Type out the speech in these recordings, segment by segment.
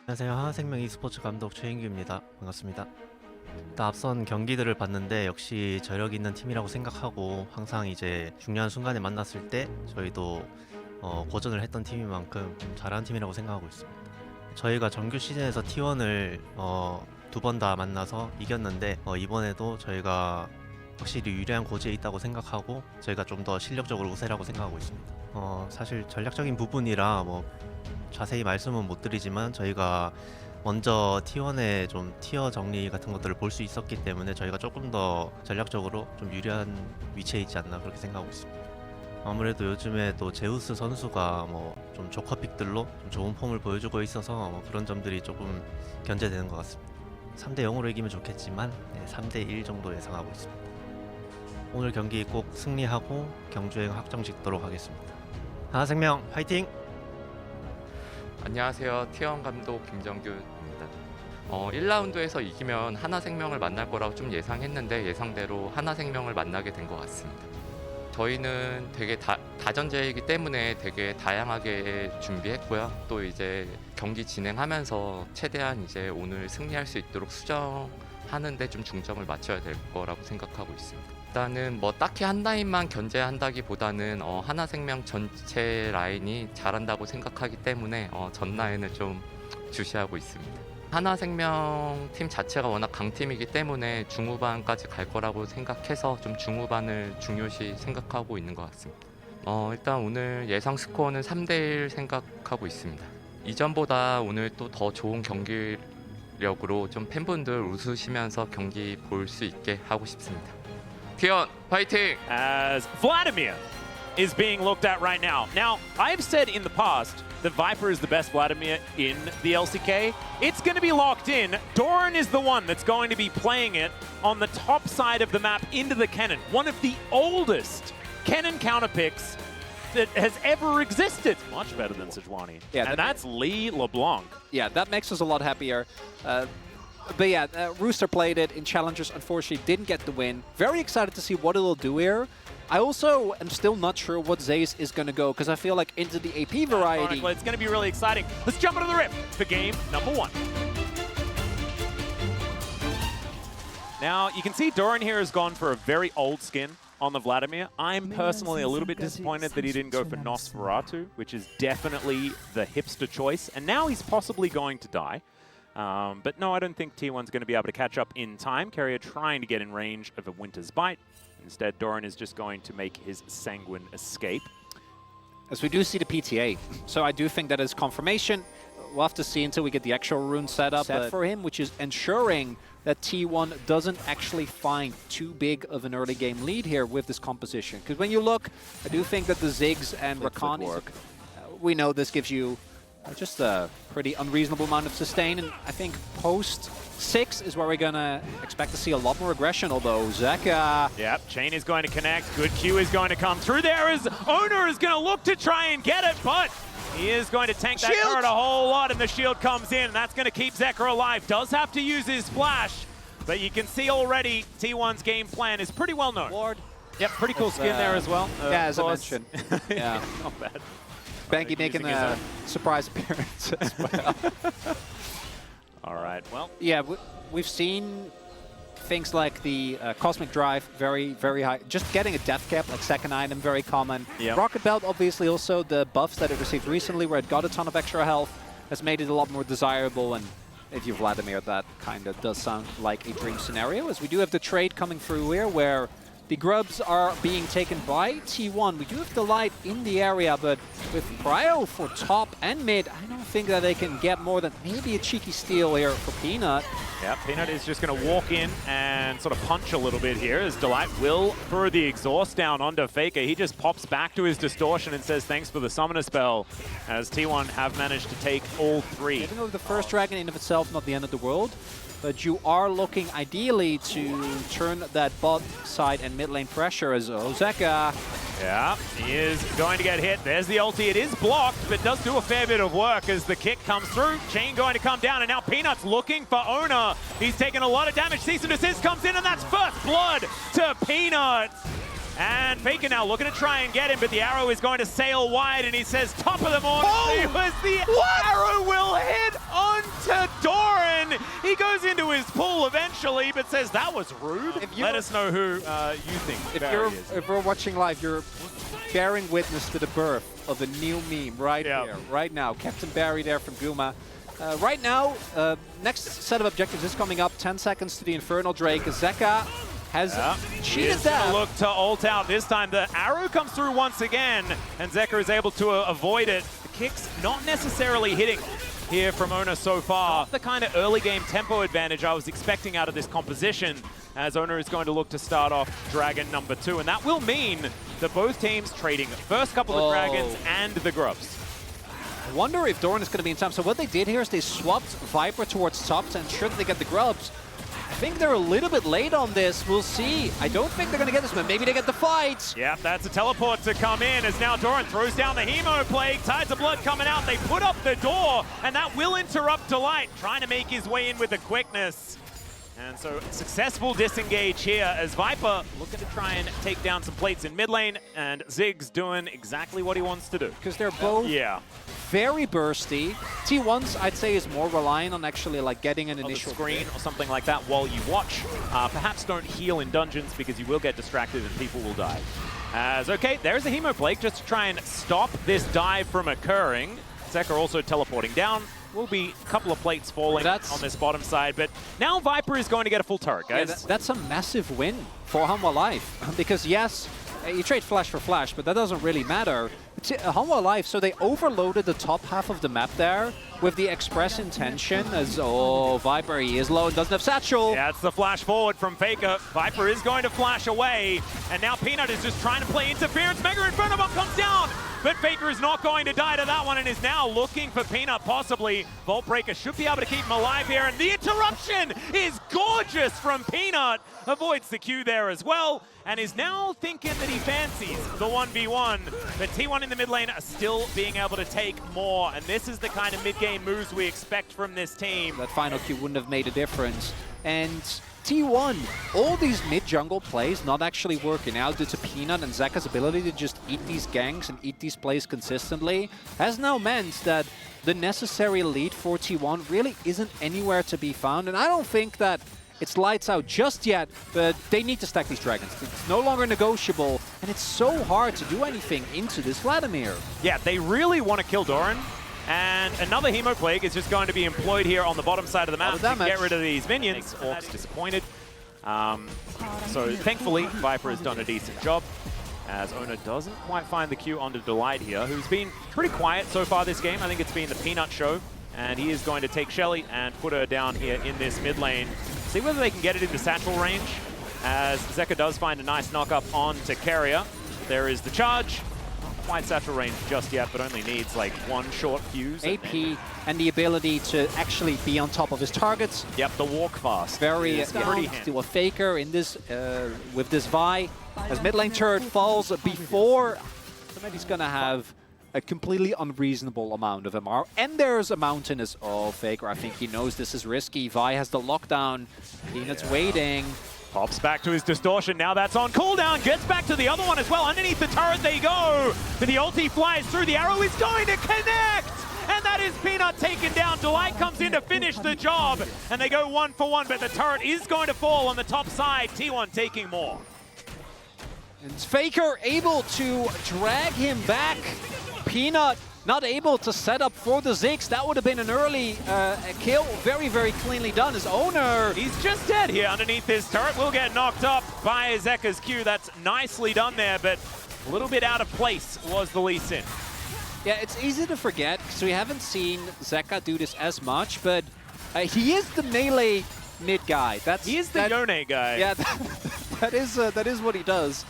안녕하세요. 하나생명 e스포츠 감독 최인규입니다. 반갑습니다. 일단 앞선 경기들을 봤는데 역시 저력 있는 팀이라고 생각하고 항상 이제 중요한 순간에 만났을 때 저희도 고전을 했던 팀인 만큼 잘하는 팀이라고 생각하고 있습니다. 저희가 정규 시즌에서 T1을 두 번 다 만나서 이겼는데 이번에도 저희가 확실히 유리한 고지에 있다고 생각하고 저희가 좀 더 실력적으로 우세라고 생각하고 있습니다. 사실 전략적인 부분이라 자세히 말씀은 못 드리지만 저희가 먼저 T1의 좀 티어 정리 같은 것들을 볼 수 있었기 때문에 저희가 조금 더 전략적으로 좀 유리한 위치에 있지 않나 그렇게 생각하고 있습니다. 아무래도 요즘에 또 제우스 선수가 좀 조커픽들로 좀 좋은 폼을 보여주고 있어서 그런 점들이 조금 견제되는 것 같습니다. 3대 0으로 이기면 좋겠지만 3대 1 정도 예상하고 있습니다. 오늘 경기 꼭 승리하고 경주행 확정 짓도록 하겠습니다. 하나생명 화이팅! 안녕하세요. T1 감독 김정균입니다. 1라운드에서 이기면 하나생명을 만날 거라고 좀 예상했는데 예상대로 하나생명을 만나게 된 것 같습니다. 저희는 되게 다전제이기 때문에 되게 다양하게 준비했고요. 또 이제 경기 진행하면서 최대한 이제 오늘 승리할 수 있도록 수정하는데 좀 중점을 맞춰야 될 거라고 생각하고 있습니다. 일단은 딱히 한 라인만 견제한다기보다는 하나생명 전체 라인이 잘한다고 생각하기 때문에 전 라인을 좀 주시하고 있습니다. 하나생명 팀 자체가 워낙 강팀이기 때문에 중후반까지 갈 거라고 생각해서 좀 중후반을 중요시 생각하고 있는 것 같습니다. 일단 오늘 예상 스코어는 3대1 생각하고 있습니다. 이전보다 오늘 또 더 좋은 경기력으로 좀 팬분들 웃으시면서 경기 볼 수 있게 하고 싶습니다. T1 파이팅! As Vladimir is being looked at right now. Now, I've said in the past that Viper is the best Vladimir in the LCK. It's going to be locked in. Doran is the one that's going to be playing it on the top side of the map into the cannon. One of the oldest cannon counterpicks that has ever existed. Much better than Sejuani. Yeah, and that's Lee LeBlanc. Yeah, that makes us a lot happier. But yeah, Rooster played it in Challengers, unfortunately didn't get the win. Very excited to see what it'll do here. I also am still not sure what Zaze is going to go, because I feel like into the AP variety. Well, it's going to be really exciting. Let's jump into the rip for game number 1. Now, you can see Doran here has gone for a very old skin on the Vladimir. I'm personally a little bit disappointed that he didn't go for Nosferatu, which is definitely the hipster choice. And now he's possibly going to die. But no, I don't think T1's going to be able to catch up in time. Carrier trying to get in range of a Winter's Bite. Instead, Doran is just going to make his Sanguine escape. As we do see the PTA. So I do think that is confirmation. We'll have to see until we get the actual rune set up for him, which is ensuring that T1 doesn't actually find too big of an early game lead here with this composition. Because when you look, I do think that the Ziggs and Rakan, we know this gives you just a pretty unreasonable amount of sustain, and I think post 6 is where we're gonna expect to see a lot more aggression, although Zeka... Yep, Chain is going to connect, good Q is going to come through there as Owner is going to look to try and get it, but he is going to tank that turret a whole lot, and the shield comes in, and that's going to keep Zeka alive. Does have to use his flash, but you can see already T1's game plan is pretty well known. Ward. Yep, pretty cool skin there as well. Yeah, as I mentioned. Yeah. Not bad. Banky making a surprise appearance as well. All right, well. Yeah, we've seen things like the Cosmic Drive, very, very high. Just getting a death cap, like second item, very common. Yep. Rocket Belt, obviously, also the buffs that it received recently, where it got a ton of extra health, has made it a lot more desirable. And if you're Vladimir, that kind of does sound like a dream scenario, as we do have the trade coming through here, where the grubs are being taken by T1. We do have the light in the area, but with Cryo for top and mid, I don't think that they can get more than maybe a cheeky steal here for Peanut. Yeah, Peanut is just going to walk in and sort of punch a little bit here as Delight will throw the exhaust down onto Faker. He just pops back to his distortion and says thanks for the summoner spell, as T1 have managed to take all 3. Even though the first dragon in of itself not the end of the world, but you are looking ideally to turn that bot side and mid lane pressure as Ozeka. Yeah, he is going to get hit. There's the ulti. It is blocked, but does do a fair bit of work as the kick comes through. Chain going to come down, and now Peanut's looking for Owner. He's taking a lot of damage. Cease and desist comes in, and that's first blood to Peanut. And Faker now looking to try and get him, but the arrow is going to sail wide, and he says, top of the morning. Oh, the arrow will hit onto Doran. He goes into his pool eventually, but says that was rude. Let us know who you think Barry is. If we're watching live, you're bearing witness to the birth of a new meme right here, right now. Captain Barry there from Guma. Right now, next set of objectives is coming up. 10 seconds to the Infernal Drake. Zeka has cheated that. Look to ult out this time. The arrow comes through once again, and Zeka is able to avoid it. The kick's not necessarily hitting here from Ona so far. Not the kind of early game tempo advantage I was expecting out of this composition, as Ona is going to look to start off Dragon number 2, and that will mean that both teams trading the first couple of Dragons and the Grubs. I wonder if Doran is going to be in time. So what they did here is they swapped Viper towards top to ensure that they get the Grubs. I think they're a little bit late on this. We'll see. I don't think they're going to get this, but maybe they get the fight. Yeah, that's a teleport to come in as now Doran throws down the Hemo Plague. Tides of Blood coming out. They put up the door, and that will interrupt Delight, trying to make his way in with the quickness. And so successful disengage here as Viper looking to try and take down some plates in mid lane, and Ziggs doing exactly what he wants to do. Because they're both very bursty. T1's, I'd say, is more reliant on actually like getting an initial screen or something like that while you watch. Perhaps don't heal in dungeons because you will get distracted and people will die. As okay, there's a Hemo Plague just to try and stop this dive from occurring. Zeka also teleporting down. Will be a couple of plates falling on this bottom side, but now Viper is going to get a full turret, guys. Yeah, that's a massive win for Hanwha Life, because yes, you trade flash for flash, but that doesn't really matter. Hanwha Life, so they overloaded the top half of the map there with the express intention as, Viper, he is low and doesn't have Satchel. Yeah, it's the flash forward from Faker. Viper is going to flash away, and now Peanut is just trying to play interference. Mega Inferno Bomb comes down, but Faker is not going to die to that one and is now looking for Peanut, possibly. Vault Breaker should be able to keep him alive here, and the interruption is gorgeous from Peanut. Avoids the Q there as well, and is now thinking that he fancies the 1v1. But T1 in the mid lane are still being able to take more, and this is the kind of mid-game moves we expect from this team. That final Q wouldn't have made a difference. And T1, all these mid-jungle plays not actually working out due to Peanut and Zeka's ability to just eat these ganks and eat these plays consistently has now meant that the necessary lead for T1 really isn't anywhere to be found. And I don't think that it's lights out just yet, but they need to stack these dragons. It's no longer negotiable, and it's so hard to do anything into this Vladimir. Yeah, they really want to kill Doran, and another Hemo Plague is just going to be employed here on the bottom side of the map to get rid of these minions. Orcs disappointed. So thankfully, Viper has done a decent job, as Ona doesn't quite find the Q onto Delight here, who's been pretty quiet so far this game. I think it's been the Peanut show. And he is going to take Shelly and put her down here in this mid lane. See whether they can get it into satchel range, as Zeka does find a nice knock up onto Carrier. There is the charge. Not quite satchel range just yet, but only needs like one short fuse. AP and the ability to actually be on top of his targets. Yep, the walk fast. Very down to a Faker in this with this Vi. As mid lane turret falls before, somebody's gonna have a completely unreasonable amount of MR. And there's a Mountainous. Faker, I think he knows this is risky. Vi has the lockdown. Peanut's waiting. Pops back to his distortion. Now that's on cooldown. Gets back to the other one as well. Underneath the turret they go. But the ulti flies through. The arrow is going to connect. And that is Peanut taken down. Delight comes in to finish the job. And they go 1-for-1. But the turret is going to fall on the top side. T1 taking more. And Faker able to drag him back. Peanut not able to set up for the Ziggs. That would have been an early kill. Very, very cleanly done. His owner, he's just dead here underneath his turret. Will get knocked up by Zeka's Q. That's nicely done there, but a little bit out of place was the Lee Sin. Yeah, it's easy to forget because we haven't seen Zeka do this as much, but he is the melee mid guy. He is the Yone guy. Yeah, that is what he does.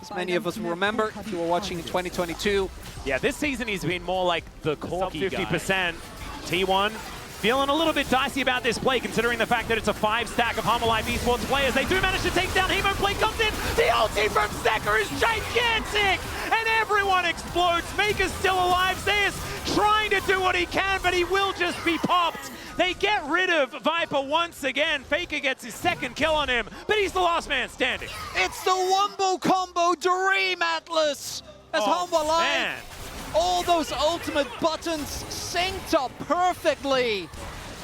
As many of us will remember, if you were watching in 2022. Yeah, this season he's been more like the corky 50%. T1 feeling a little bit dicey about this play, considering the fact that it's a 5-stack of Hanwha Life esports players. They do manage to take down Hemo Plague, comes in. The ulti from Zeka is gigantic, and everyone explodes. Maker's still alive. Zeus trying to do what he can, but he will just be popped. They get rid of Viper once again. Faker gets his second kill on him, but he's the last man standing. It's the Wombo Combo Dream Atlas as Hanwha Life. All those ultimate buttons synced up perfectly.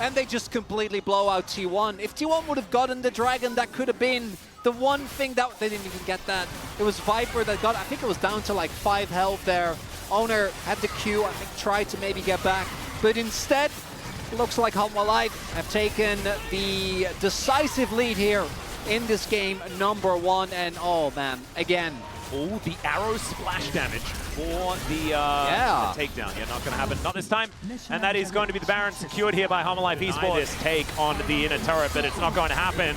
and they just completely blow out T1. If T1 would have gotten the Dragon, that could have been the one thing that they didn't even get that. It was Viper that got, I think it was down to like 5 health there. Owner had the Q, I think tried to maybe get back, but instead, looks like Hanwha Life have taken the decisive lead here in this game, #1. And oh man, again. Oh, the arrow splash damage for the takedown. Yeah, not going to happen. Not this time. And that is going to be the Baron secured here by Hanwha Life Esports. This take on the inner turret, but it's not going to happen.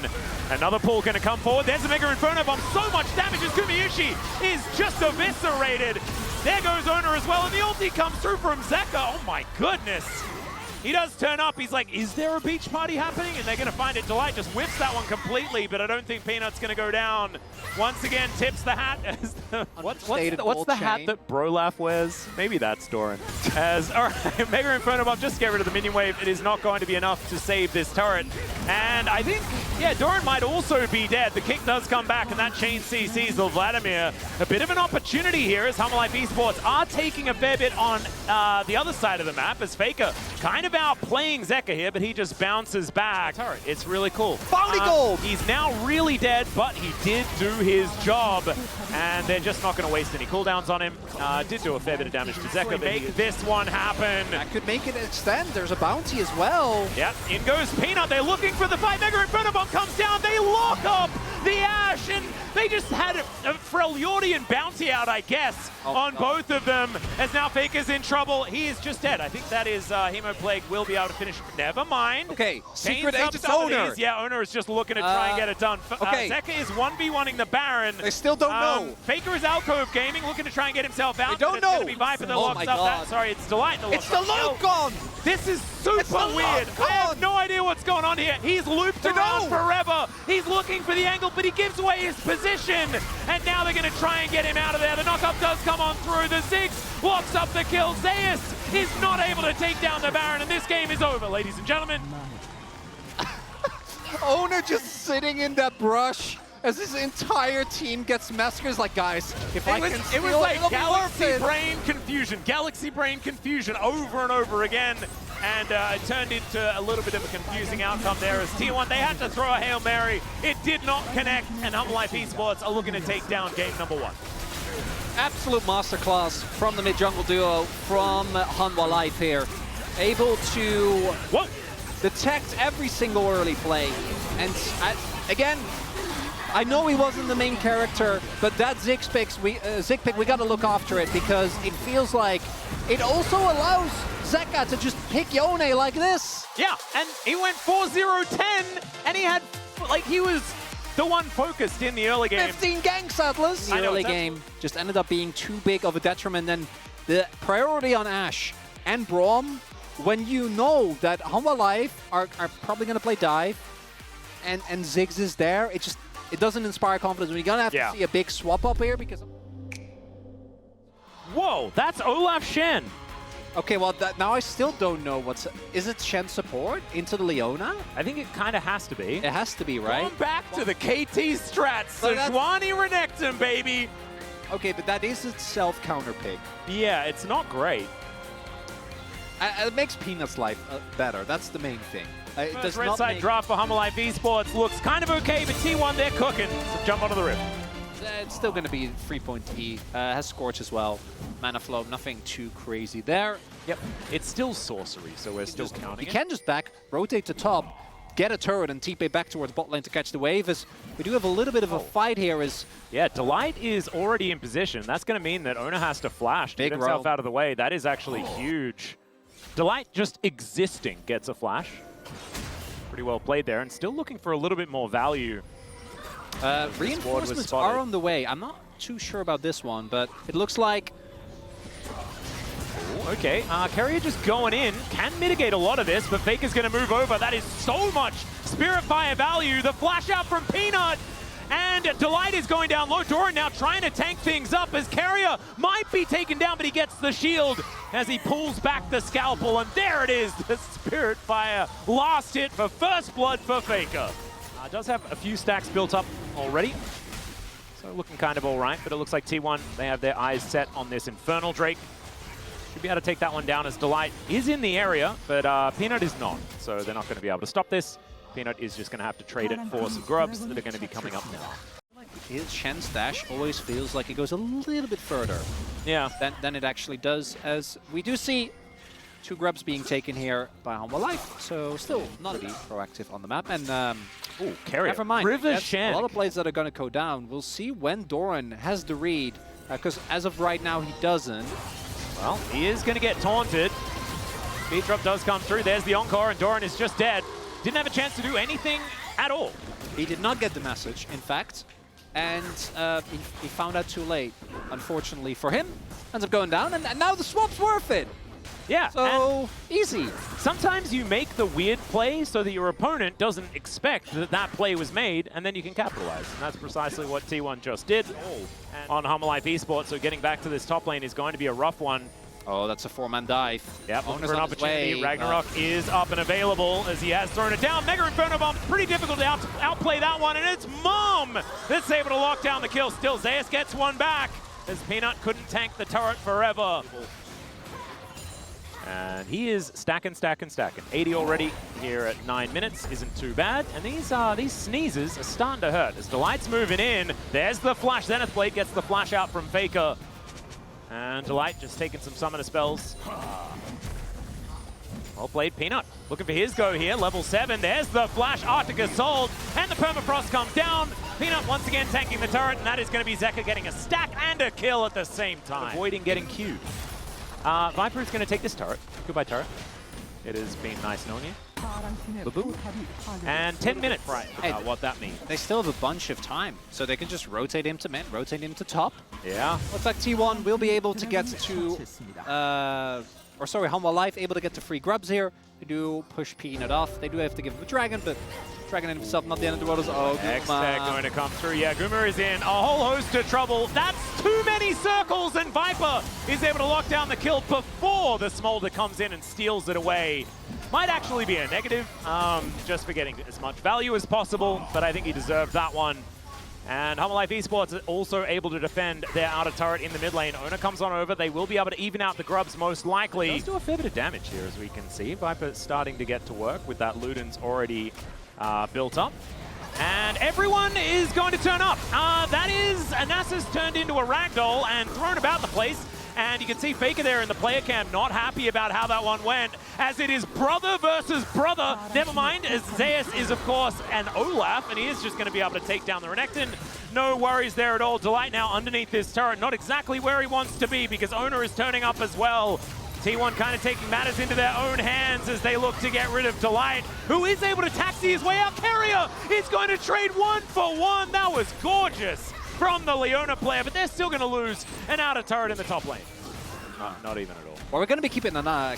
Another pull going to come forward. There's a Mega Inferno Bomb. So much damage as Gumayushi is just eviscerated. There goes Owner as well, and the ulti comes through from Zeka. Oh my goodness. He does turn up. He's like, is there a beach party happening? And they're going to find it. Delight just whiffs that one completely, but I don't think Peanut's going to go down. Once again, tips the hat. As the, what's the hat that Brolaf wears? Maybe that's Doran. As, all right, Mega Inferno Bomb, just get rid of the minion wave. It is not going to be enough to save this turret. And I think, yeah, Doran might also be dead. The kick does come back, and that chain CCs the Vladimir. A bit of an opportunity here as Hanwha Life Esports are taking a fair bit on the other side of the map as Faker kind of outplaying Zeka here, but he just bounces back. It's really cool. Bounty gold! He's now really dead, but he did do his job, and they're just not going to waste any cooldowns on him. Did do a fair bit of damage to Zeka. Make this one happen. That could make it extend. There's a bounty as well. Yep, in goes Peanut. They're looking for the fight. Mega Inferno Bomb comes down. They lock up the Ashe, and they just had a Freljordian bounty out, I guess, on both of them. As now Faker's in trouble. He is just dead. I think that is Hemoplague will be able to finish. Never mind. Okay, secret Chains agent up some of Owner. these. Yeah, Owner is just looking to try and get it done. Okay. Zeka is 1v1ing the Baron. They still don't know. Faker is Alcove Gaming, looking to try and get himself out. They don't know. It's going to be Viper that Oh locks my up God. that. Sorry, it's Delight that locks It's the up. loop gone! This is super the weird. lock I have gone. no idea what's going on here. He's looped around forever. He's looking for the angle, but he gives away his position. And now they're going to try and get him out of there. The knockup does come on through. The Ziggs locks up the kill. Zeus is not able to take down the Baron, and this game is over, ladies and gentlemen. Owner just sitting in that brush as his entire team gets massacred. Like, guys, if I can steal It was like it'll be worth Galaxy it. Brain confusion over and over again. And it turned into a little bit of a confusing outcome there as T1, they had to throw a Hail Mary. It did not connect, and Hanwha Life Esports are looking to take down game #1. Absolute masterclass from the mid-jungle duo from Hanwha Life here. Able to detect every single early play. And again, I know he wasn't the main character, but that Zig pick, we got to look after it because it feels like it also allows Zeka to just pick Yone like this. Yeah, and he went 4-0-10, and he had, like, he was the one focused in the early game. 15 ganks, Atlas. The early game just ended up being too big of a detriment. And the priority on Ashe and Braum, when you know that Hanwha Life are probably going to play dive, and Ziggs is there, it doesn't inspire confidence. We're going to have to see a big swap up here because... Whoa, that's Olaf Shen. Okay, well, now I still don't know what's... Is it Shen support into the Leona? I think it kind of has to be. It has to be, right? Going back to the KT strats, Sejuani Renekton, baby. Okay, but that is itself counter pick. Yeah, it's not great. It makes Peanut's life better. That's the main thing. It does Red not side make... draft for Hanwha Life Esports looks kind of okay, but T1, they're cooking. So jump onto the rip. It's still going to be 3-point E. Has Scorch as well. Mana flow, nothing too crazy there. Yep, it's still sorcery, so we're still counting You can just back, rotate to top, get a turret, and TP back towards bot lane to catch the wave. As we do have a little bit of a fight here. Yeah, Delight is already in position. That's going to mean that Owner has to flash to get himself out of the way. That is actually huge. Delight just existing gets a flash. Pretty well played there, and still looking for a little bit more value. Reinforcements are on the way. I'm not too sure about this one, but it looks like... Okay, Carrier just going in, can mitigate a lot of this, but Faker's going to move over. That is so much Spirit Fire value. The flash out from Peanut, and Delight is going down low. Doran now trying to tank things up as Carrier might be taken down, but he gets the shield as he pulls back the scalpel, and there it is, the Spirit Fire. Last hit for first blood for Faker. Does have a few stacks built up already, so looking kind of all right, but it looks like T1, they have their eyes set on this Infernal Drake. Should be able to take that one down as Delight is in the area, but Peanut is not. So they're not going to be able to stop this. Peanut is just going to have to trade it for some grubs that are going to be coming up now. His Shen's dash always feels like it goes a little bit further than it actually does, as we do see 2 grubs being taken here by Humble Life, so still not to be proactive on the map. And Carrier. never mind, River that's Shen. a lot of plays that are going to go down. We'll see when Doran has the read, because as of right now he doesn't. Well, he is going to get taunted. Speed drop does come through. There's the Encore, and Doran is just dead. Didn't have a chance to do anything at all. He did not get the message, in fact, and he found out too late, unfortunately for him. Ends up going down, and now the swap's worth it. Yeah. So, easy. Sometimes you make the weird play so that your opponent doesn't expect that that play was made, and then you can capitalize. And that's precisely what T1 just did on Humble Life Esports. So getting back to this top lane is going to be a rough one. Oh, that's a 4-man dive. Yep, looking Owner's for an on his opportunity. way. Ragnarok is up and available as he has thrown it down. Mega Inferno Bomb, pretty difficult to outplay that one, and it's Mom that's able to lock down the kill. Still, Zeus gets one back as Peanut couldn't tank the turret forever. And he is stacking. 80 already here at 9 minutes isn't too bad. And these sneezes are starting to hurt as Delight's moving in. There's the flash. Zenith Blade gets the flash out from Faker. And Delight just taking some summoner spells. Well played, Peanut. Looking for his go here, level 7. There's the flash, Arctic Assault, and the Permafrost comes down. Peanut once again tanking the turret, and that is going to be Zeka getting a stack and a kill at the same time. Avoiding getting queued. Viper is going to take this turret. Goodbye, turret. It has been nice knowing you. Ba-boom. And 10 minutes, right? What that means. They still have a bunch of time, so they can just rotate him to mid, rotate him to top. Yeah. Looks like T1 will be able to get to, Humble Life able to get to free grubs here. They do push Peanut off. They do have to give him a dragon, but Dragon in himself, not the end of the world. Oh, X-Tech going to come through. Yeah, Guma is in a whole host of trouble. That's too many circles, and Viper is able to lock down the kill before the Smolder comes in and steals it away. Might actually be a negative, just for getting as much value as possible, but I think he deserved that one. And Humble Life Esports is also able to defend their outer turret in the mid lane. Ona comes on over. They will be able to even out the grubs most likely. Does do a fair bit of damage here, as we can see. Viper starting to get to work with that Luden's already built up. And everyone is going to turn up. That is Anasa's turned into a ragdoll and thrown about the place. And you can see Faker there in the player cam, not happy about how that one went, as it is brother versus brother. Never mind, as Zeus is, of course, an Olaf, and he is just going to be able to take down the Renekton. No worries there at all. Delight now underneath this turret, not exactly where he wants to be, because Ona is turning up as well. T1 kind of taking matters into their own hands as they look to get rid of Delight, who is able to taxi his way out. Carrier is going to trade 1-for-1. That was gorgeous from the Leona player, but they're still going to lose an outer turret in the top lane. Not even at all. Well, we're going to be keeping an eye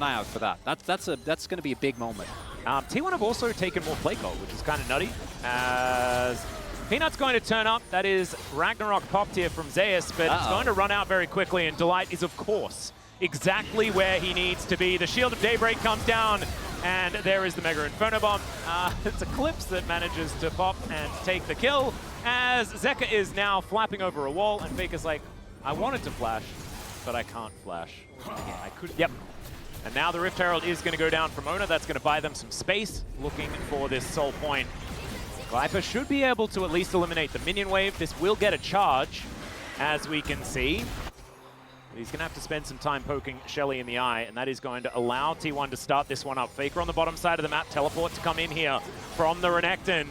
out for that. That's going to be a big moment. T1 have also taken more play call, which is kind of nutty. As Peanut's going to turn up. That is Ragnarok popped here from Zeus, but it's going to run out very quickly, and Delight is, of course, exactly where he needs to be. The Shield of Daybreak comes down, and there is the Mega Inferno Bomb. It's Eclipse that manages to pop and take the kill, as Zeka is now flapping over a wall, and Faker's like, I wanted to flash, but I can't flash. I could. Yep. And now the Rift Herald is going to go down from Ona. That's going to buy them some space, looking for this soul point. Viper should be able to at least eliminate the minion wave. This will get a charge, as we can see. He's going to have to spend some time poking Shelly in the eye, and that is going to allow T1 to start this one up. Faker on the bottom side of the map, teleport to come in here from the Renekton.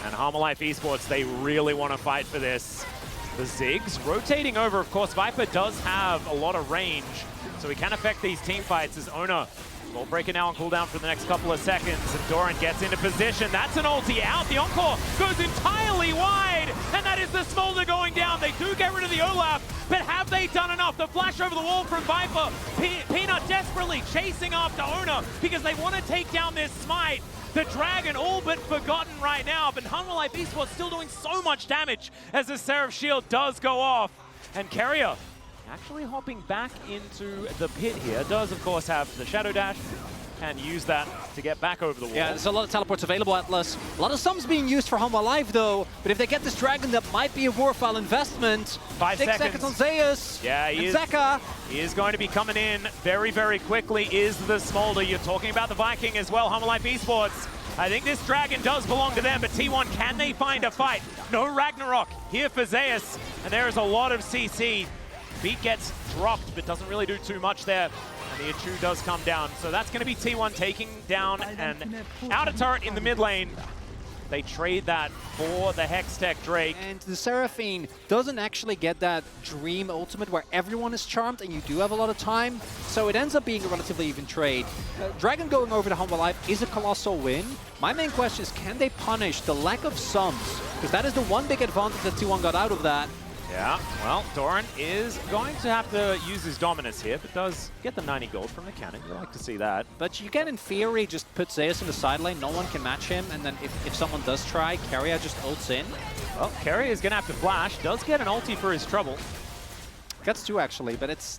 And Humble Life Esports, they really want to fight for this. The Ziggs rotating over. Of course, Viper does have a lot of range, so he can affect these team fights as Ona will break it now on cooldown for the next couple of seconds, and Doran gets into position. That's an ulti out. The Encore goes entirely wide, and that is the Smolder going down. They do get rid of the Olaf, but have they done enough? The flash over the wall from Viper. Peanut desperately chasing after Ona because they want to take down this smite. The Dragon all but forgotten right now, but Humble Life Esports still doing so much damage as the Seraph Shield does go off. And Carrier actually hopping back into the pit here. Does, of course, have the Shadow Dash. and use that to get back over the wall. Yeah, there's a lot of teleports available, Atlas. A lot of sums being used for Humble Life, though. But if they get this dragon, that might be a worthwhile investment. 5 6 seconds on Zeus. Yeah, and Zeka. He is going to be coming in very, very quickly, is the Smolder. You're talking about the Viking as well, Humble Life Esports. I think this dragon does belong to them, but T1, can they find a fight? No Ragnarok here for Zeus, and there is a lot of CC. Beat gets dropped, but doesn't really do too much there. And the Achu does come down. So that's going to be T1 taking down an outer turret in the mid lane. They trade that for the Hextech Drake. And the Seraphine doesn't actually get that dream ultimate where everyone is charmed and you do have a lot of time. So it ends up being a relatively even trade. Dragon going over to Humble Life is a colossal win. My main question is, can they punish the lack of sums? Because that is the one big advantage that T1 got out of that. Yeah, well, Doran is going to have to use his dominance here, but does get the 90 gold from the cannon. You like to see that. But you can, in theory, just put Zeus in the side lane. No one can match him. And then if someone does try, Keria just ults in. Well, Keria is going to have to flash. Does get an ulti for his trouble. Gets two, actually, but it's...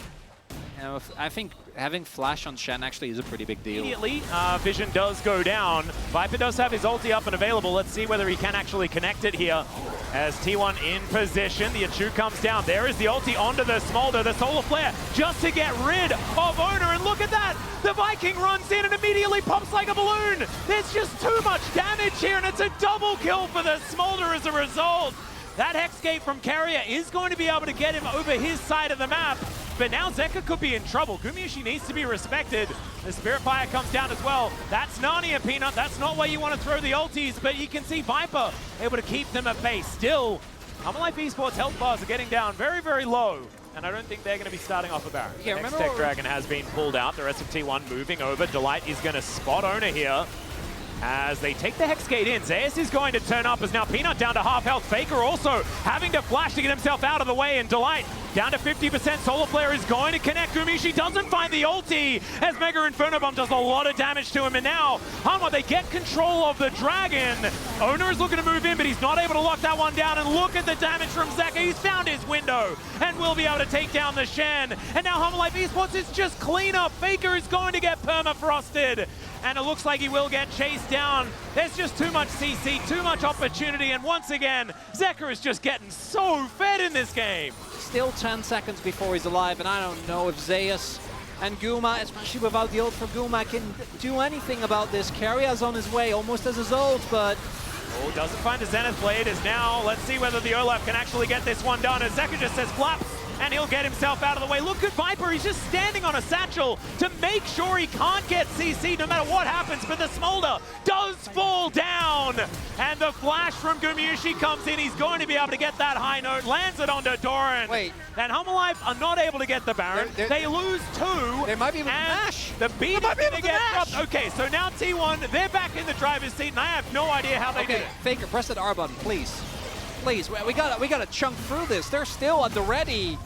You know, I think having flash on Shen actually is a pretty big deal. Immediately, Vision does go down. Viper does have his ulti up and available. Let's see whether he can actually connect it here. As T1 in position, the Achu comes down. There is the ulti onto the Smolder, the Solar Flare, just to get rid of Owner. And look at that! The Viking runs in and immediately pops like a balloon. There's just too much damage here, and it's a double kill for the Smolder as a result. That Hexgate from Keria is going to be able to get him over his side of the map. But now Zeka could be in trouble. Gumayusi needs to be respected. The Spirit Fire comes down as well. That's Narnia, Peanut. That's not where you want to throw the ultis, but you can see Viper able to keep them at bay. Still, Humble Life Esports health bars are getting down very, very low. And I don't think they're going to be starting off a Baron. Yeah, Next Tech Dragon has been pulled out. The rest of T1 moving over. Delight is going to spot Owner here. As they take the Hexgate in, Zeus is going to turn up as now Peanut down to half health. Faker also having to flash to get himself out of the way, and Delight down to 50%. Solar Flare is going to connect. Gumayusi doesn't find the ulti as Mega Inferno Bomb does a lot of damage to him, and now Hanwha, they get control of the Dragon. Owner is looking to move in, but he's not able to lock that one down, and look at the damage from Zeka. He's found his window and will be able to take down the Shen. And now Humble Life Esports is just cleanup. Faker is going to get permafrosted, and it looks like he will get chased down. There's just too much CC, too much opportunity, and once again, Zeka is just getting so fed in this game. Still 10 seconds before he's alive, and I don't know if Zeus and Guma, especially without the ult for Guma, can do anything about this. Keria's on his way, almost as his ult, but... Oh, doesn't find a Zenith Blade as now. Let's see whether the Olaf can actually get this one done, as Zeka just says flap, and he'll get himself out of the way. Look at Viper, he's just standing on a satchel to make sure he can't get CC no matter what happens, but the Smolder does fall down. And the flash from Gumayusi comes in, he's going to be able to get that high note, lands it onto Doran. Wait. And Humble Life are not able to get the Baron. They lose two. They might be able to and mash. The beat is going to get dropped. Okay, so now T1, they're back in the driver's seat, and I have no idea how they did it. Faker, press that R button, please. Please, we gotta chunk through this. They're still at the ready.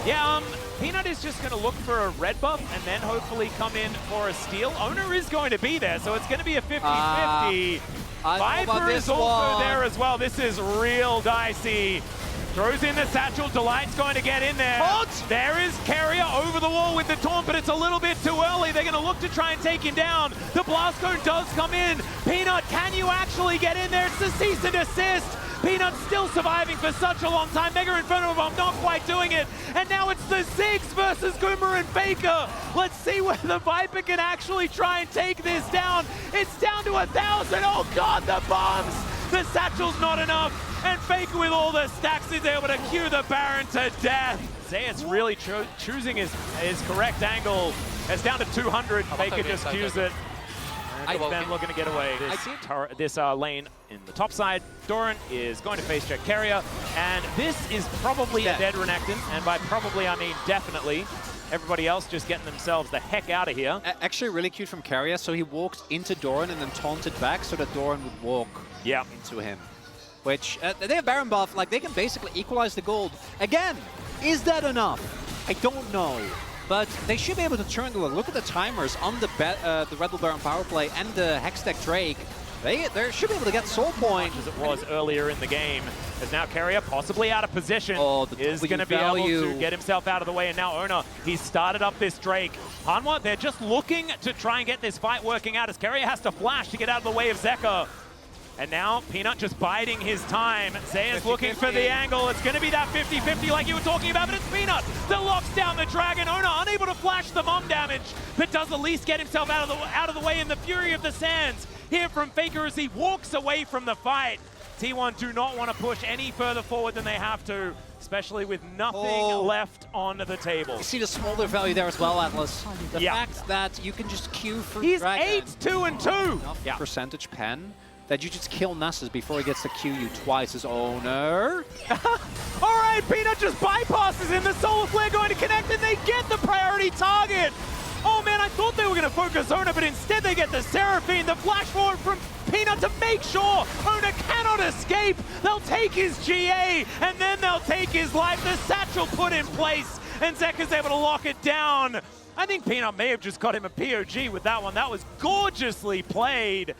Yeah, Peanut is just going to look for a red buff and then hopefully come in for a steal. Owner is going to be there, so it's going to be a 50-50. Viper is also there as well. This is real dicey. Throws in the satchel. Delight's going to get in there. What? There is Keria over the wall with the taunt, but it's a little bit too early. They're going to look to try and take him down. The blast cone does come in. Peanut, can you actually get in there? It's the cease and desist. Peanut still surviving for such a long time. Mega Inferno Bomb not quite doing it. And now it's the Ziggs versus Goomer and Faker. Let's see whether Viper can actually try and take this down. It's down to 1,000. Oh God, the bombs. The satchel's not enough. And Faker with all the stacks is able to cue the Baron to death. Zeus really choosing his correct angle. It's down to 200. Faker just cues it. And Ben looking to get away. This lane in the top side. Doran is going to face check Keria. And this is probably a dead Renekton. And by probably, I mean definitely. Everybody else just getting themselves the heck out of here. Actually really cute from Keria. So he walked into Doran and then taunted back so that Doran would walk into him. Which, they have Baron buff, like they can basically equalize the gold. Again, is that enough? I don't know. But they should be able to turn the look at the timers on the Red Bull Baron power play and the Hextech Drake. They should be able to get soul point. As it was earlier in the game. As now Keria, possibly out of position, is going to be able to get himself out of the way. And now Ona, he's started up this Drake. Hanwha, they're just looking to try and get this fight working out as Keria has to flash to get out of the way of Zeka. And now Peanut just biding his time. Zeus looking for the angle. It's going to be that 50-50 like you were talking about, but it's Peanut that locks down the Dragon. Ona unable to flash the mom damage, but does at least get himself out of the way in the fury of the sands. Here from Faker as he walks away from the fight. T1 do not want to push any further forward than they have to, especially with nothing left on the table. You see the smolder value there as well, Atlas. The fact that you can just queue for He's Dragon. 8-2-2. Percentage pen that you just kill Nasus before he gets to Q you twice as owner. All right, Peanut just bypasses him. The Solar Flare going to connect, and they get the priority target. Oh man, I thought they were going to focus Ona, but instead they get the Seraphine, the flash forward from Peanut to make sure Ona cannot escape. They'll take his GA, and then they'll take his life. The satchel put in place, and Zeka's able to lock it down. I think Peanut may have just got him a POG with that one. That was gorgeously played.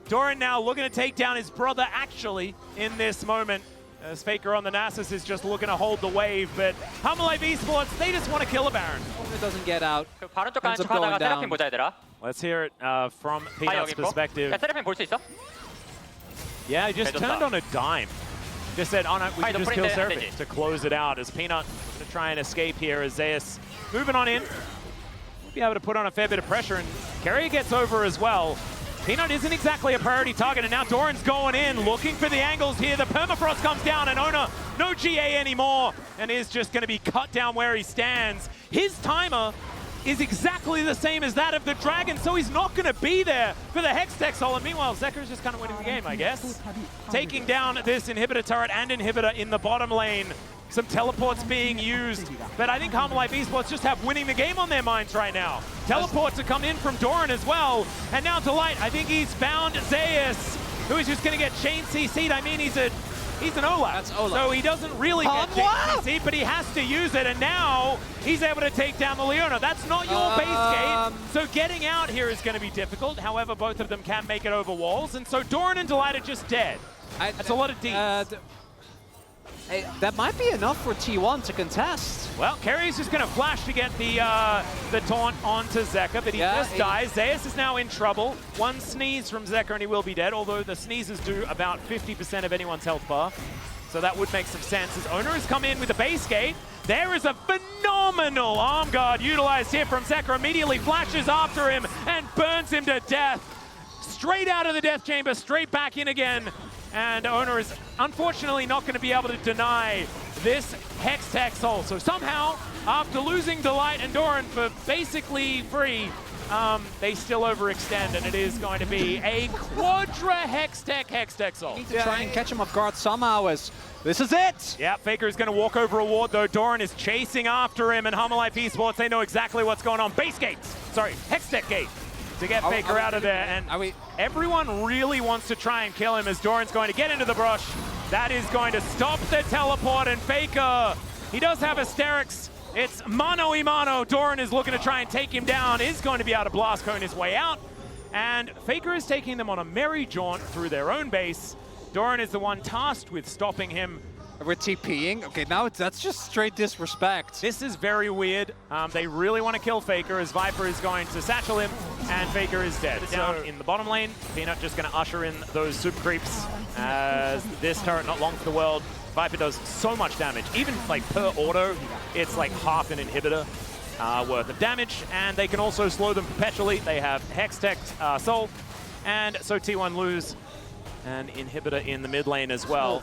Doran now looking to take down his brother, actually, in this moment. As Faker on the Nasus is just looking to hold the wave, but Hamalive Esports, they just want to kill a Baron. Owner doesn't get out. 바로 쪽 가는 ends up 척 하다가 going down. 세라핀 보자 얘들아. Let's hear it from Peanut's 여기 있고. perspective. 야 세라핀 볼 수 있어? Yeah, he just turned on a dime. Just said, oh no, we can just kill 프린트 안 Seraphine 되지. to close it out as Peanut going to try and escape here as Zeus moving on in. Be able to put on a fair bit of pressure, and Keria gets over as well. Peanut isn't exactly a priority target, and now Doran's going in, looking for the angles here. The permafrost comes down, and Ona, no GA anymore, and is just going to be cut down where he stands. His timer is exactly the same as that of the Dragon, so he's not going to be there for the Hextech Soul. And meanwhile, Zeker's just kind of winning the game, I guess. Taking down this inhibitor turret and inhibitor in the bottom lane. Some teleports being used, but I think Hamalive Esports just have winning the game on their minds right now. Teleports are come in from Doran as well, and now Delight, I think he's found Zeus, who is just going to get chain CC'd. I mean, he's an Olaf. That's Olaf. So he doesn't really get chain CC'd, but he has to use it, and now he's able to take down the Leona. That's not your base gate, so getting out here is going to be difficult. However, both of them can make it over walls, and so Doran and Delight are just dead. That's a lot of Ds. Hey, that might be enough for T1 to contest. Well, Keria's just going to flash to get the taunt onto Zeka, but he just dies. Zeus is now in trouble. One sneeze from Zeka and he will be dead, although the sneezes do about 50% of anyone's health bar. So that would make some sense. As Owner has come in with the base gate, there is a phenomenal arm guard utilized here from Zeka. Immediately flashes after him and burns him to death. Straight out of the death chamber, straight back in again. And Owner is unfortunately not going to be able to deny this Hextech Soul. So somehow, after losing Delight and Doran for basically free, they still overextend, and it is going to be a Quadra Hextech Soul. Need to try and catch him off guard somehow as this is it! Yeah, Faker is going to walk over a ward though. Doran is chasing after him, and Hamalive Esports, they know exactly what's going on. Base gates, sorry, Hextech gate. To get Faker out of there, and everyone really wants to try and kill him as Doran's going to get into the brush. That is going to stop the teleport, and Faker, he does have Asterix. It's mano y mano. Doran is looking to try and take him down, is going to be able to blast cone his way out, and Faker is taking them on a merry jaunt through their own base. Doran is the one tasked with stopping him. We're TPing. Okay, now that's just straight disrespect. This is very weird. They really want to kill Faker as Viper is going to satchel him, and Faker is dead. Down in the bottom lane, Peanut just going to usher in those super creeps as this turret not long for the world. Viper does so much damage. Even like per auto, it's like half an inhibitor worth of damage, and they can also slow them perpetually. They have Hextech Soul, and so T1 lose an inhibitor in the mid lane as well.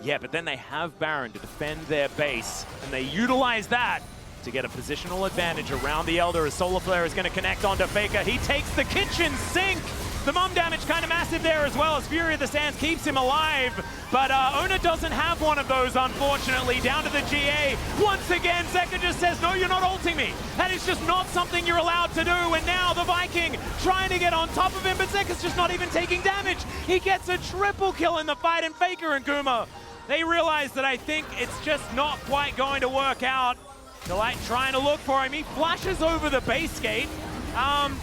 Yeah, but then they have Baron to defend their base, and they utilize that to get a positional advantage around the Elder as Solar Flare is going to connect onto Faker. He takes the kitchen sink. The mum damage kind of massive there as well as Fury of the Sands keeps him alive. But Ona doesn't have one of those, unfortunately. Down to the GA. Once again, Zeka just says, no, you're not ulting me. That is just not something you're allowed to do. And now the Viking trying to get on top of him, but Zeka's just not even taking damage. He gets a triple kill in the fight, and Faker and Guma, they realize that I think it's just not quite going to work out. Delight trying to look for him. He flashes over the base gate.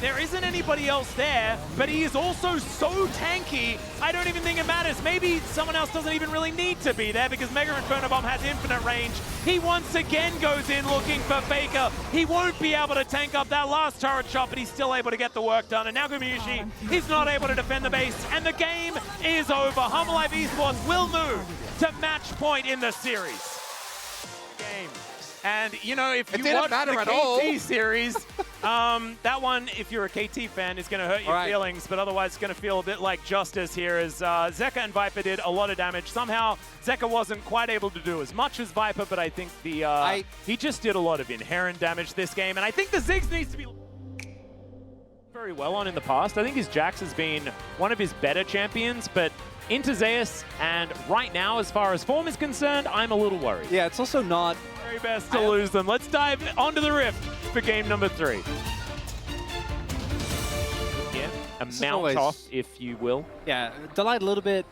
There isn't anybody else there, but he is also so tanky, I don't even think it matters. Maybe someone else doesn't even really need to be there because Mega Inferno Bomb has infinite range. He once again goes in looking for Faker. He won't be able to tank up that last turret shot, but he's still able to get the work done. And now Gumayushi is not able to defend the base, and the game is over. Humble Life Esports will move to match point in the series. Game. And, you know, if you watch the KT series, that one, if you're a KT fan, is going to hurt your feelings, but otherwise it's going to feel a bit like justice here as Zeka and Viper did a lot of damage. Somehow, Zeka wasn't quite able to do as much as Viper, but I think he just did a lot of inherent damage this game, and I think the Ziggs needs to be very well on in the past. I think his Jax has been one of his better champions, but into Zeus, and right now, as far as form is concerned, I'm a little worried. Yeah, it's also not very best to lose them. Let's dive onto the Rift for game number 3. Yeah, a mount off, if you will. Yeah, Delight a little bit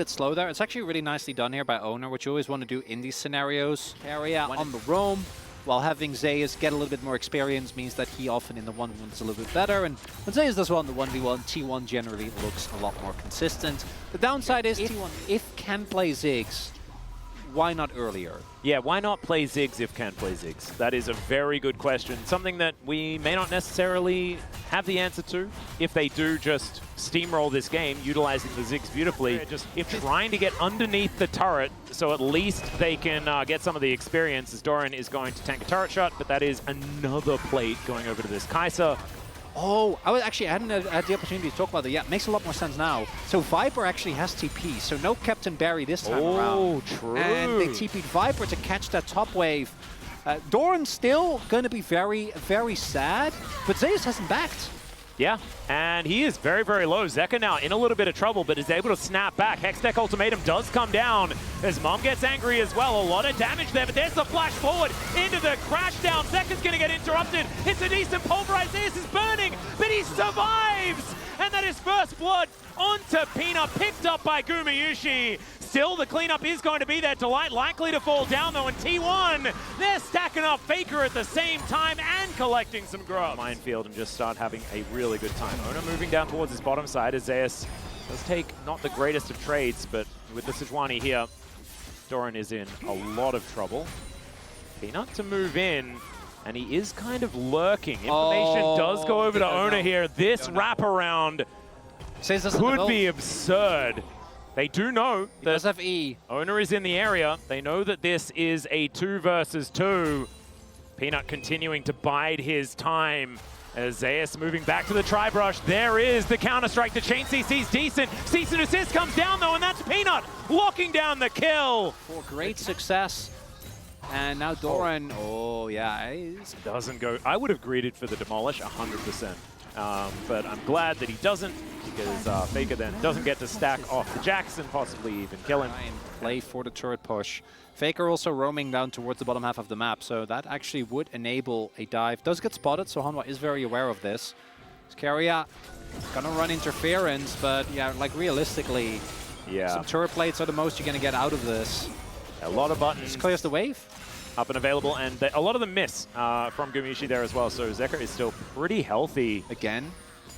slow there. It's actually really nicely done here by Owner, which you always want to do in these scenarios. Carry out on the roam, while having Zeus get a little bit more experience means that he often in the 1v1's a little bit better. And when Zeus does well in the 1v1, T1 generally looks a lot more consistent. The downside is T1, if can play Ziggs, why not earlier? Yeah, why not play Ziggs if can play Ziggs? That is a very good question. Something that we may not necessarily have the answer to. If they do just steamroll this game, utilizing the Ziggs beautifully, if trying to get underneath the turret, so at least they can get some of the experience, as Doran is going to tank a turret shot, but that is another plate going over to this Kai'Sa. Oh, I hadn't had the opportunity to talk about it yet. Makes a lot more sense now. So Viper actually has TP, so no Captain Barry this time around. Oh, true. And they TP'd Viper to catch that top wave. Doran's still going to be very, very sad, but Zeus hasn't backed. Yeah, and he is very, very low. Zeka now in a little bit of trouble, but is able to snap back. Hextech Ultimatum does come down as Mom gets angry as well. A lot of damage there, but there's the flash forward into the crash down. Zeka's going to get interrupted. It's a decent pulverize. Zeus is burning, but he survives. And that is first blood onto Peanut, picked up by Gumayushi. Still, the cleanup is going to be there. Delight likely to fall down, though, and T1, they're stacking up Faker at the same time and collecting some grubs. Minefield and just start having a really good time. Ona moving down towards his bottom side as Zeus does take not the greatest of trades, but with the Sejuani here, Doran is in a lot of trouble. Peanut to move in, and he is kind of lurking. Information does go over to Ona here. This wraparound could be absurd. They do know that Ona is in the area. They know that this is a 2 versus 2. Peanut continuing to bide his time as Zeus moving back to the tri-brush. There is the counter-strike. The chain CC's decent. Cease and assist comes down though, and that's Peanut locking down the kill. For great success. And now Doran, doesn't go. I would have greeted for the demolish 100%. But I'm glad that he doesn't, because Faker then doesn't get to stack off the Jax and possibly even kill him. Play for the turret push. Faker also roaming down towards the bottom half of the map, so that actually would enable a dive. Does get spotted, so Hanwha is very aware of this. Scaria gonna run interference, but yeah, like realistically, some turret plates are the most you're gonna get out of this. A lot of buttons. Just clears the wave. Up and available, and a lot of them miss from Gumayushi there as well, so Zeka is still pretty healthy. Again.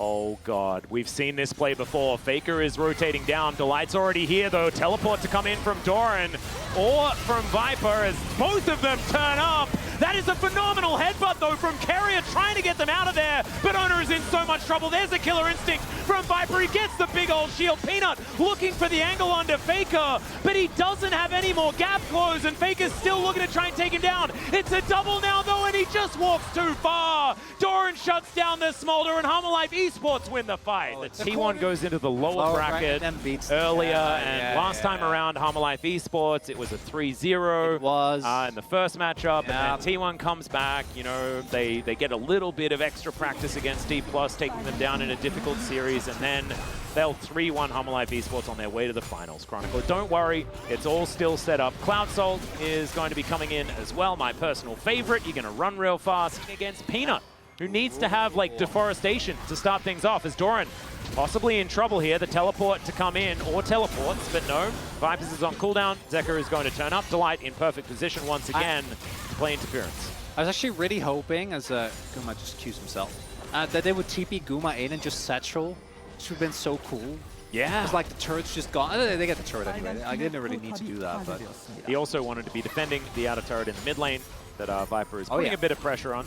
Oh god, we've seen this play before. Faker is rotating down. Delight's already here though. Teleport to come in from Doran or from Viper as both of them turn up. That is a phenomenal headbutt though from Carrier, trying to get them out of there, but Owner is in so much trouble. There's a killer instinct from Viper. He gets the big old shield. Peanut looking for the angle onto Faker, but he doesn't have any more gap close, and Faker's still looking to try and take him down. It's a double now though, and he just walks too far. Doran shuts down the Smolder, and Humble Life Esports win the fight. The T1 goes into the lower bracket earlier, and last time around Humble Life Esports, it was a 3-0. It was. In the first matchup, and then T1 comes back. You know, they get a little bit of extra practice against D+, taking them down in a difficult series, and then they'll 3-1 Humble Life Esports on their way to the finals. Chronicle, don't worry, it's all still set up. Cloud Salt is going to be coming in as well, my personal favorite. You're going to run real fast against Peanut, who needs to have like deforestation to start things off, as Doran possibly in trouble here. The teleport to come in, or teleports, but no. Vipers is on cooldown. Zeka is going to turn up. Delight in perfect position once again to play interference. I was actually really hoping, as Guma just cues himself, That they would TP Guma in and just satchel, which would have been so cool. Yeah. It's like the turret's just gone. They get the turret anyway. I didn't really need to do that, but He also wanted to be defending the outer turret in the mid lane that Viper is putting a bit of pressure on.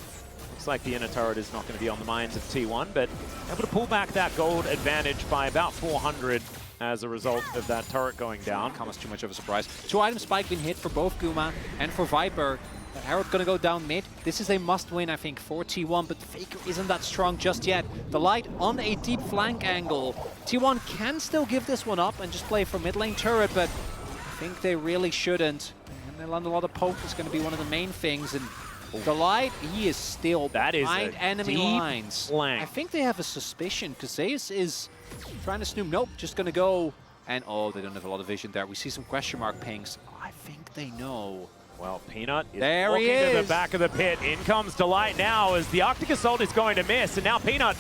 Looks like the inner turret is not going to be on the minds of T1, but able to pull back that gold advantage by about 400 as a result of that turret going down. come as too much of a surprise. 2-item spike been hit for both Guma and for Viper. Herald gonna go down mid. This is a must-win, I think, for T1, but Faker isn't that strong just yet. The light on a deep flank angle. T1 can still give this one up and just play for mid lane turret, but I think they really shouldn't. And they land a lot of poke. It's gonna be one of the main things. And the light, he is still behind enemy lines. Flank. I think they have a suspicion because Zeus is trying to snoop. Nope, just gonna go. And oh, they don't have a lot of vision there. We see some question mark pings. I think they know. Well, Peanut is There walking he to the is. back of the pit. In comes Delight now as the Arctic Assault is going to miss. And now Peanut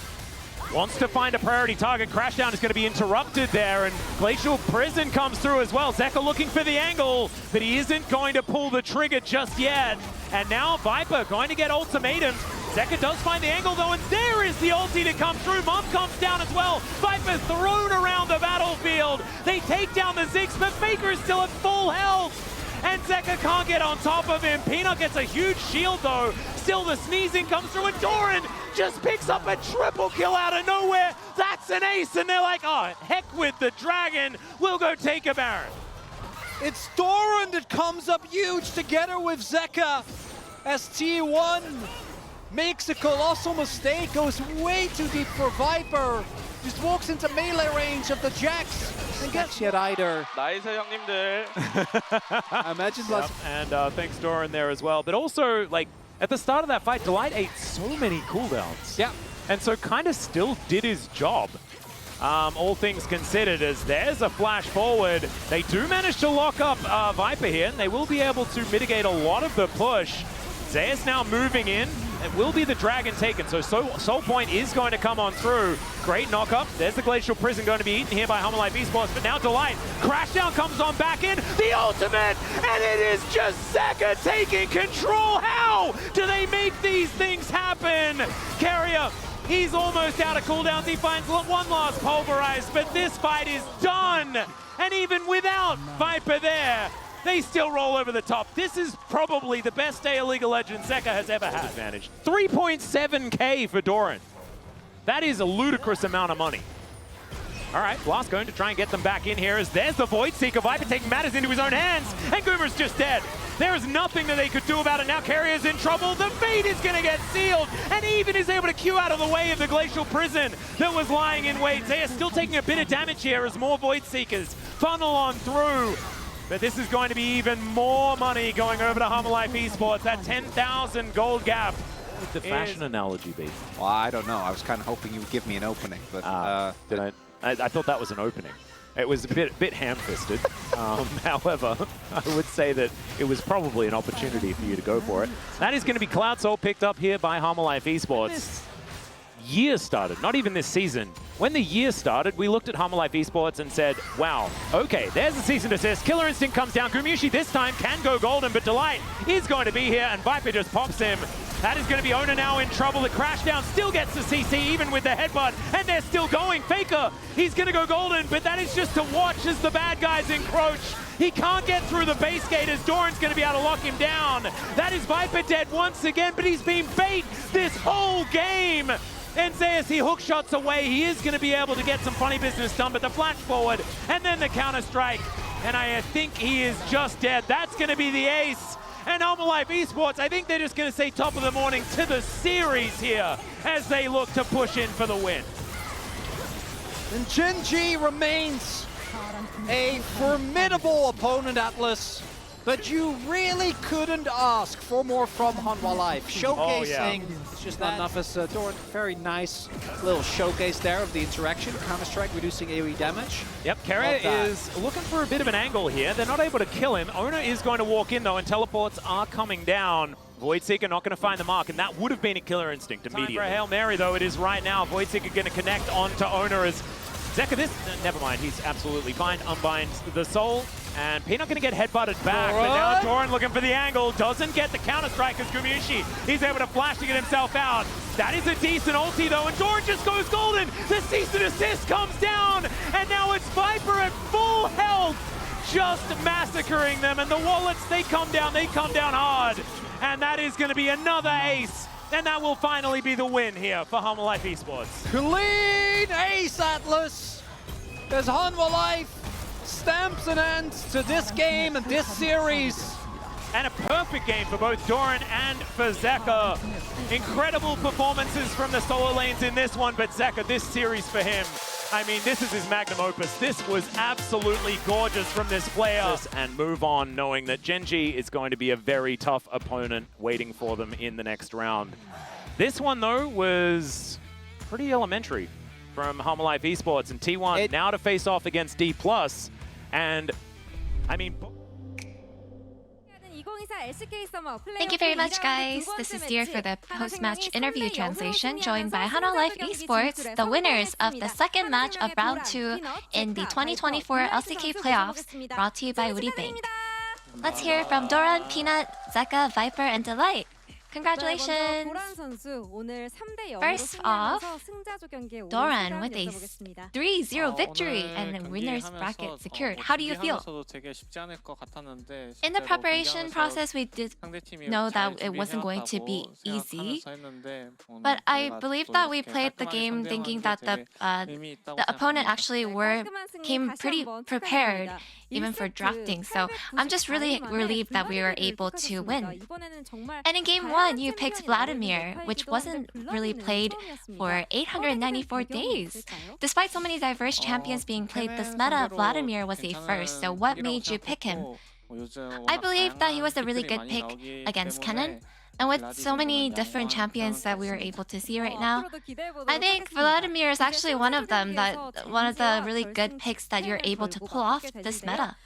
wants to find a priority target. Crashdown is going to be interrupted there. And Glacial Prison comes through as well. Zeka looking for the angle, but he isn't going to pull the trigger just yet. And now Viper going to get ultimatums. Zeka does find the angle though, and there is the ulti to come through. Mom comes down as well. Viper thrown around the battlefield. They take down the Ziggs, but Faker is still at full health. And Zeka can't get on top of him. Peanut gets a huge shield though. Still the sneezing comes through, and Doran just picks up a triple kill out of nowhere. That's an ace, and they're like, oh, heck with the dragon. We'll go take a Baron. It's Doran that comes up huge together with Zeka as T1 makes a colossal mistake, goes way too deep for Viper. Just walks into melee range of the Jax and gets yet either. 나이스 형님들. I imagine that's And thanks Doran there as well. But also, like, at the start of that fight, Delight ate so many cooldowns. yeah. And so kind of still did his job. All things considered, as there's a flash forward. They do manage to lock up Viper here, and they will be able to mitigate a lot of the push. Zeus now moving in. It will be the dragon taken, so Soul Point is going to come on through. Great knock-up. There's the Glacial Prison going to be eaten here by Hummerlife Esports, but now Delight. Crashdown comes on back in. The ultimate, and it is just Zeka taking control. How do they make these things happen? Carrier, he's almost out of cooldowns. He finds one last pulverize, but this fight is done. And even without Viper there, they still roll over the top. This is probably the best day of League of Legends Zeka has ever had. Advantage. 3.7k for Doran. That is a ludicrous amount of money. All right, Blast going to try and get them back in here as there's the Void Seeker. Viper taking matters into his own hands, and Goomer's just dead. There is nothing that they could do about it. Now Carrier's in trouble. The fate is going to get sealed, and even is able to queue out of the way of the Glacial Prison that was lying in wait. They are still taking a bit of damage here as more Void Seekers funnel on through. But this is going to be even more money going over to Hummerlife Esports. That 10,000 gold gap. What would the fashion analogy be? Well, I don't know. I was kind of hoping you would give me an opening, but Did I thought that was an opening. It was a bit ham-fisted. However, I would say that it was probably an opportunity for you to go for it. That is going to be Cloud Soul picked up here by Hummerlife Esports. Year started, not even this season. When the year started, we looked at Hummerlife Esports and said, wow, okay, there's the cease and desist. Killer Instinct comes down. Gumushi this time can go golden, but Delight is going to be here, and Viper just pops him. That is going to be Ona now in trouble. The Crashdown still gets the CC, even with the headbutt, and they're still going. Faker, he's going to go golden, but that is just to watch as the bad guys encroach. He can't get through the base gate as Doran's going to be able to lock him down. That is Viper dead once again, but he's been bait this whole game. And Zeus, he hook shots away. He is going to be able to get some funny business done, but the flash forward and then the counter strike. And I think he is just dead. That's going to be the ace. And Hummerlife Esports, I think they're just going to say top of the morning to the series here as they look to push in for the win. And Gen.G remains a formidable opponent, Atlas. But you really couldn't ask for more from Hummerlife. Showcasing, it's just not enough as Doran. Very nice little showcase there of the interaction. Counter-Strike reducing AoE damage. Yep, Carrier is looking for a bit of an angle here. They're not able to kill him. Ona is going to walk in though, and teleports are coming down. Voidseeker not going to find the mark, and that would have been a Killer Instinct immediately. Time for a Hail Mary though, it is right now. Voidseeker going to connect onto Ona as Zeka never mind, he's absolutely fine. Unbinds the soul. And Peanut going to get headbutted back, but now Doran looking for the angle, doesn't get the counter-strike as Gumushi. He's able to flash to get himself out. That is a decent ulti though, and Doran just goes golden. The cease and assist comes down, and now it's Viper at full health, just massacring them. And the wallets, they come down hard. And that is going to be another ace, and that will finally be the win here for Hanwha Life Esports. Clean ace, Atlas! As Hanwha Life stamps an end to this game and this series. And a perfect game for both Doran and for Zeka. Incredible performances from the solo lanes in this one, but Zeka, this series for him, I mean, this is his magnum opus. This was absolutely gorgeous from this player. And move on knowing that Genji is going to be a very tough opponent waiting for them in the next round. This one, though, was pretty elementary from Hanwha Life Esports, and T1 now to face off against D+. And, I mean... Thank you very much, guys. This is Dear for the post-match interview translation, joined by Hanwha Life Esports, the winners of the second match of Round 2 in the 2024 LCK playoffs, brought to you by Woori Bank. Let's hear from Doran, Peanut, Zeka, Viper, and Delight. Congratulations! First off, Doran with a 3-0 victory and a winner's bracket secured. How do you feel? In the preparation process, we did know that it wasn't going to be easy, but I believe that we played the game thinking that the opponent actually came pretty prepared, even for drafting. So I'm just really relieved that we were able to win. And in game 1, you picked Vladimir, which wasn't really played for 894 days. Despite so many diverse champions being played this meta, Vladimir was a first. So what made you pick him? I believe that he was a really good pick against Kennen. And with so many different champions that we were able to see right now, I think Vladimir is actually one of them, one of the really good picks that you're able to pull off this meta.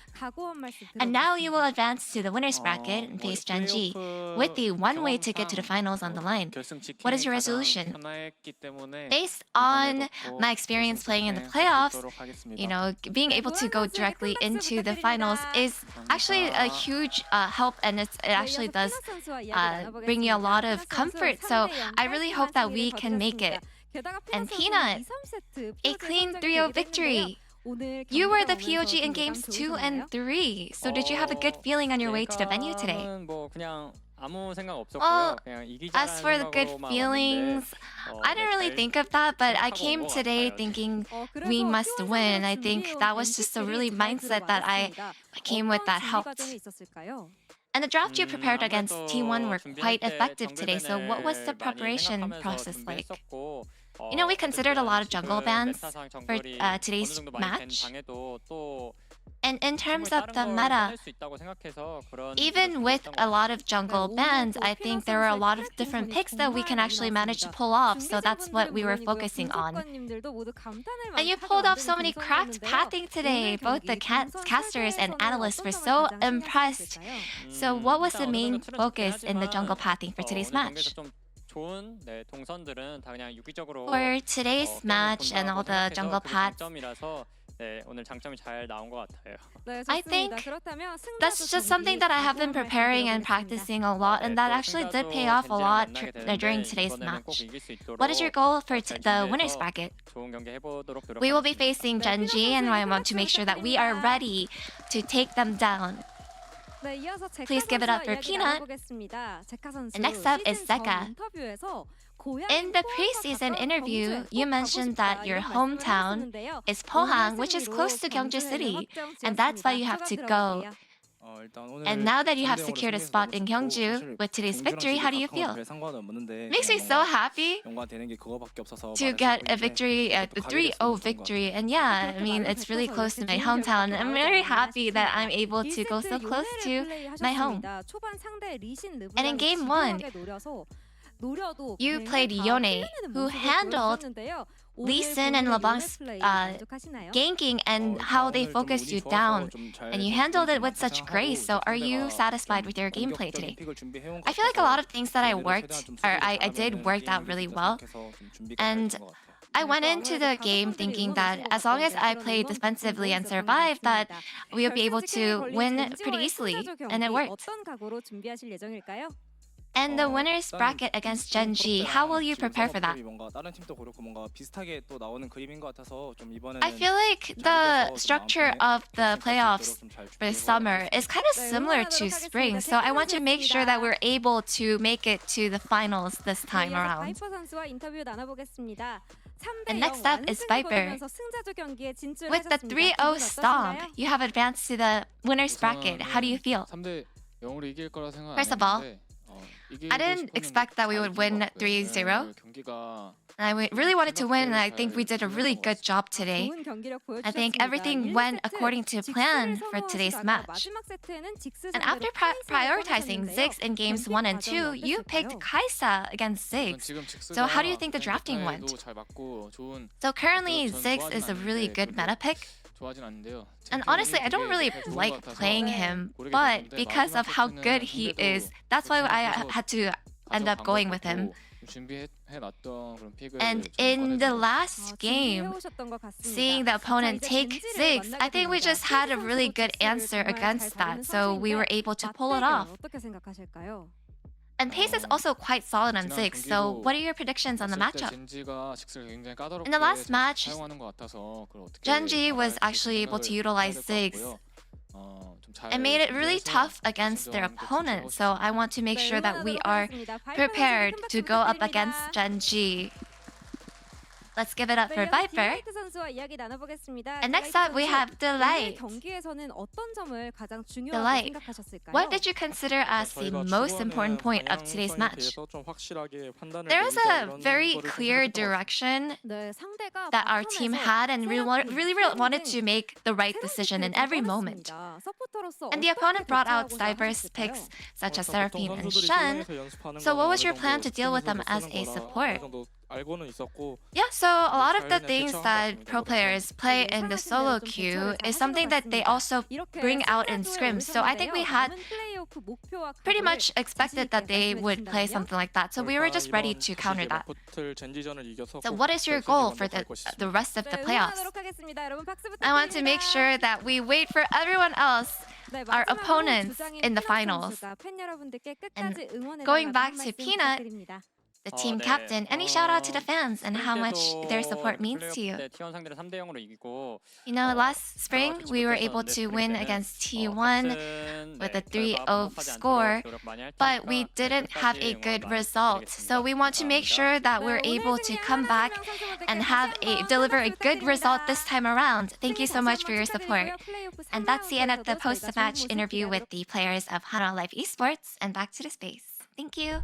And now you will advance to the winner's bracket and face Genji with the one-way ticket to the finals on the line. What is your resolution? Based on my experience playing in the playoffs, being able to go directly into the finals is actually a huge help, and it actually does bring you a lot of comfort. So I really hope that we can make it. And Peanut, a clean 3-0 victory. You were the POG in games 2 and 3. So did you have a good feeling on your way to the venue today? Well, as for the good feelings, I didn't really think of that, but I came today thinking we must win. I think that was just a really mindset that I came with that helped. And the draft you prepared against T1 were quite effective today, so what was the preparation process like? We considered a lot of jungle bans for today's match. And in terms of the meta, even with a lot of jungle bans, I think there were a lot of different picks that we can actually manage to pull off, so that's what we were focusing on. And you pulled off so many cracked pathing today. Both the casters and analysts were so impressed. So what was the main focus in the jungle pathing for today's match? For today's match and all the jungle paths, I think that's just something that I have been preparing and practicing a lot, and that actually did pay off a lot during today's match. What is your goal for the winner's bracket? We will be facing Genji, and I want to make sure that we are ready to take them down. Please give it up for Peanut. And next up is Zeka. In the preseason interview, you mentioned that your hometown is Pohang, which is close to Gyeongju City, and that's why you have to go. And now that you have secured a spot in Gyeongju with today's victory, how do you feel? Makes me so happy to get a victory, a 3-0 victory. And yeah, I mean, it's really close to my hometown. I'm very happy that I'm able to go so close to my home. And in game 1, you played Yone, who handled Lee Sin and LeBlanc's ganking and how they focused you down. And you handled it with such grace, so are you satisfied with your gameplay today? I feel like a lot of things that I did worked out really well. And I went into the game thinking that as long as I played defensively and survived, that we would be able to win pretty easily, and it worked. And the winner's bracket against Gen G, how will you prepare for that? I feel like the structure of the playoffs for summer is kind of similar to spring, so I want to make sure that we're able to make it to the finals this time around. And next up is Viper. With the 3-0 stomp, you have advanced to the winner's bracket. How do you feel? First of all, I didn't expect that we would win 3-0. And I really wanted to win, and I think we did a really good job today. I think everything went according to plan for today's match. And after prioritizing Ziggs in games 1 and 2, you picked Kai'Sa against Ziggs. So how do you think the drafting went? So currently, Ziggs is a really good meta pick. And honestly, I don't really like playing him, but because of how good he is, that's why I had to end up going with him. And in the last game, seeing the opponent take Ziggs, I think we just had a really good answer against that, so we were able to pull it off. And pace is also quite solid on Ziggs, so what are your predictions on the matchup? In the last match, Gen G was actually able to utilize Ziggs and made it really tough against their opponent, so I want to make sure that we are prepared to go up against Gen G. Let's give it up for Viper. And next up, we have Delight. Delight, what did you consider as the most important point of today's match? There was a very clear direction that our team had, and we really wanted to make the right decision in every moment. And the opponent brought out diverse picks such as Seraphine and Shen. So what was your plan to deal with them as a support? Yeah, so a lot of the things that pro players play in the solo queue is something that they also bring out in scrims. So I think we had pretty much expected that they would play something like that. So we were just ready to counter that. So what is your goal for the rest of the playoffs? I want to make sure that we wait for everyone else, our opponents, in the finals. And going back to Peanut, the team captain, any shout out to the fans and how much their support means to you? You know, last spring we were able to win against T1 with a 3-0 score, but we didn't have a good result. So we want to make sure that we're able to come back and deliver a good result this time around. Thank you so much for your support. And that's the end of the post-match interview with the players of Hana Life Esports, and back to the space. Thank you.